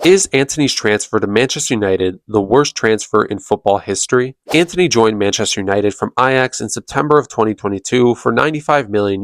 Is Antony's transfer to Manchester United the worst transfer in football history? Antony joined Manchester United from Ajax in September of 2022 for €95 million,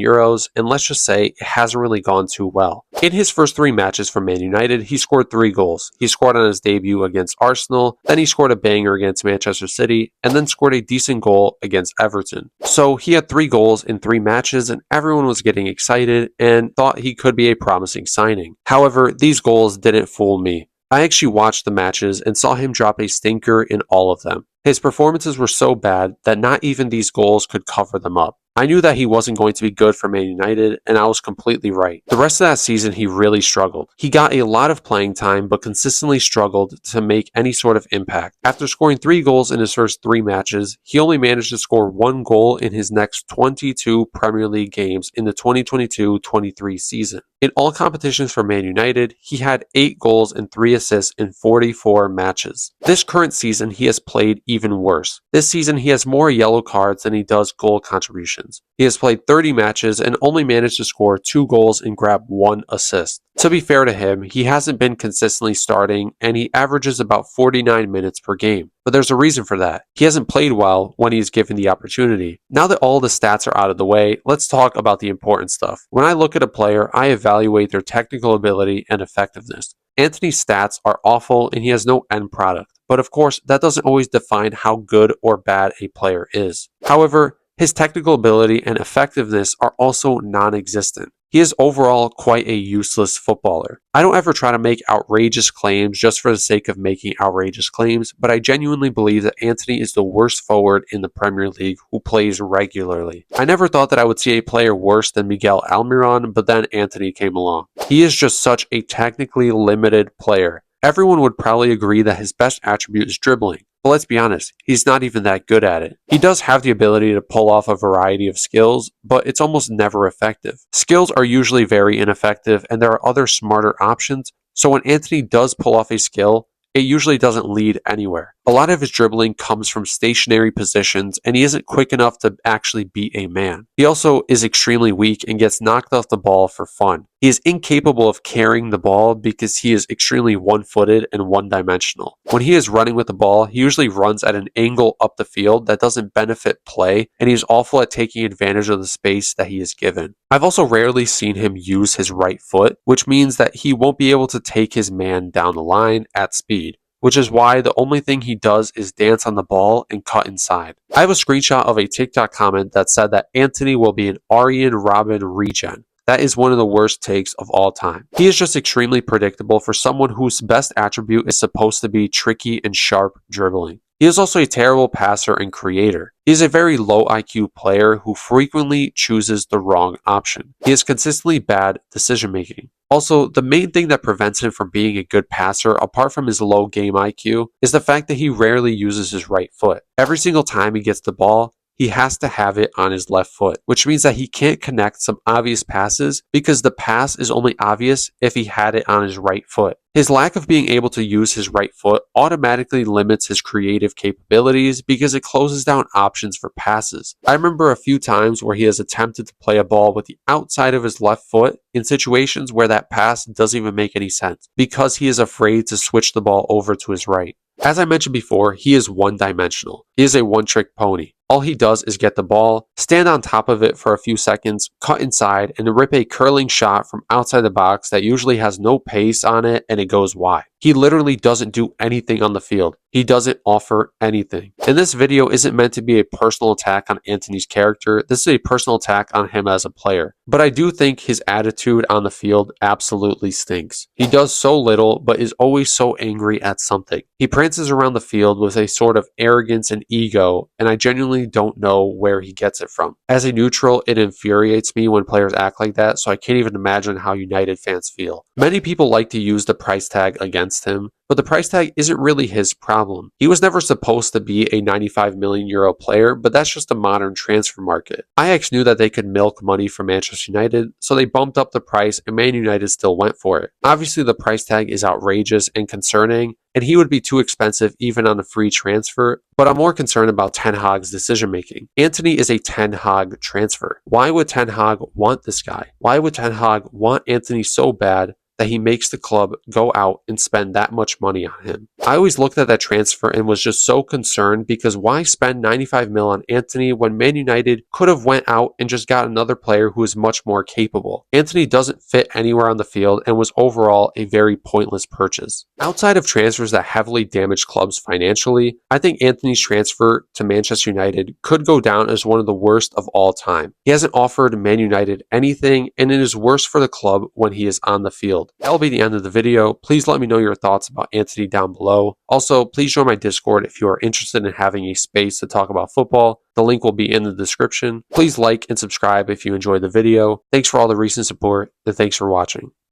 and let's just say it hasn't really gone too well. In his first 3 matches for Man United, he scored 3 goals. He scored on his debut against Arsenal, then he scored a banger against Manchester City, and then scored a decent goal against Everton. So he had 3 goals in 3 matches, and everyone was getting excited and thought he could be a promising signing. However, these goals didn't fool me. I actually watched the matches and saw him drop a stinker in all of them. His performances were so bad that not even these goals could cover them up. I knew that he wasn't going to be good for Man United, and I was completely right. The rest of that season, he really struggled. He got a lot of playing time, but consistently struggled to make any sort of impact. After scoring 3 goals in his first 3 matches, he only managed to score 1 goal in his next 22 Premier League games in the 2022-23 season. In all competitions for Man United, he had 8 goals and 3 assists in 44 matches. This current season, he has played even worse. This season, he has more yellow cards than he does goal contributions. He has played 30 matches and only managed to score 2 goals and grab 1 assist. To be fair to him, he hasn't been consistently starting and he averages about 49 minutes per game. But there's a reason for that. He hasn't played well when he's given the opportunity. Now that all the stats are out of the way, let's talk about the important stuff. When I look at a player, I evaluate their technical ability and effectiveness. Antony's stats are awful and he has no end product. But of course, that doesn't always define how good or bad a player is. However, his technical ability and effectiveness are also non-existent. He is overall quite a useless footballer. I don't ever try to make outrageous claims just for the sake of making outrageous claims, but I genuinely believe that Antony is the worst forward in the Premier League who plays regularly. I never thought that I would see a player worse than Miguel Almiron, but then Antony came along. He is just such a technically limited player. Everyone would probably agree that his best attribute is dribbling. But let's be honest, he's not even that good at it. He does have the ability to pull off a variety of skills, but it's almost never effective. Skills are usually very ineffective, and there are other smarter options, so when Antony does pull off a skill, it usually doesn't lead anywhere. A lot of his dribbling comes from stationary positions, and he isn't quick enough to actually beat a man. He also is extremely weak and gets knocked off the ball for fun. He is incapable of carrying the ball because he is extremely one-footed and one-dimensional. When he is running with the ball, he usually runs at an angle up the field that doesn't benefit play, and he is awful at taking advantage of the space that he is given. I've also rarely seen him use his right foot, which means that he won't be able to take his man down the line at speed, which is why the only thing he does is dance on the ball and cut inside. I have a screenshot of a TikTok comment that said that Antony will be an Arjen Robben regen. That is one of the worst takes of all time. He is just extremely predictable for someone whose best attribute is supposed to be tricky and sharp dribbling. He is also a terrible passer and creator. He is a very low IQ player who frequently chooses the wrong option. He has consistently bad decision making. Also, the main thing that prevents him from being a good passer, apart from his low game IQ, is the fact that he rarely uses his right foot. Every single time he gets the ball, he has to have it on his left foot, which means that he can't connect some obvious passes because the pass is only obvious if he had it on his right foot. His lack of being able to use his right foot automatically limits his creative capabilities because it closes down options for passes. I remember a few times where he has attempted to play a ball with the outside of his left foot in situations where that pass doesn't even make any sense because he is afraid to switch the ball over to his right. As I mentioned before, he is one-dimensional. He is a one-trick pony. All he does is get the ball, stand on top of it for a few seconds, cut inside, and rip a curling shot from outside the box that usually has no pace on it and it goes wide. He literally doesn't do anything on the field. He doesn't offer anything. And this video isn't meant to be a personal attack on Antony's character. This is a personal attack on him as a player. But I do think his attitude on the field absolutely stinks. He does so little, but is always so angry at something. He prances around the field with a sort of arrogance and ego, and I genuinely don't know where he gets it from. As a neutral, it infuriates me when players act like that, so I can't even imagine how United fans feel. Many people like to use the price tag against him, but the price tag isn't really his problem. He was never supposed to be a €95 million player, but that's just the modern transfer market. Ajax knew that they could milk money from Manchester United, so they bumped up the price and Man United still went for it. Obviously, the price tag is outrageous and concerning, and he would be too expensive even on a free transfer, but I'm more concerned about Ten Hag's decision making. Antony is a Ten Hag transfer. Why would Ten Hag want this guy? Why would Ten Hag want Antony so bad that he makes the club go out and spend that much money on him. I always looked at that transfer and was just so concerned because why spend 95 mil on Antony when Man United could have went out and just got another player who is much more capable. Antony doesn't fit anywhere on the field and was overall a very pointless purchase. Outside of transfers that heavily damage clubs financially, I think Antony's transfer to Manchester United could go down as one of the worst of all time. He hasn't offered Man United anything, and it is worse for the club when he is on the field. That'll be the end of the video. Please let me know your thoughts about Antony down below. Also, please join my Discord if you are interested in having a space to talk about football. The link will be in the description. Please like and subscribe if you enjoyed the video. Thanks for all the recent support, and thanks for watching.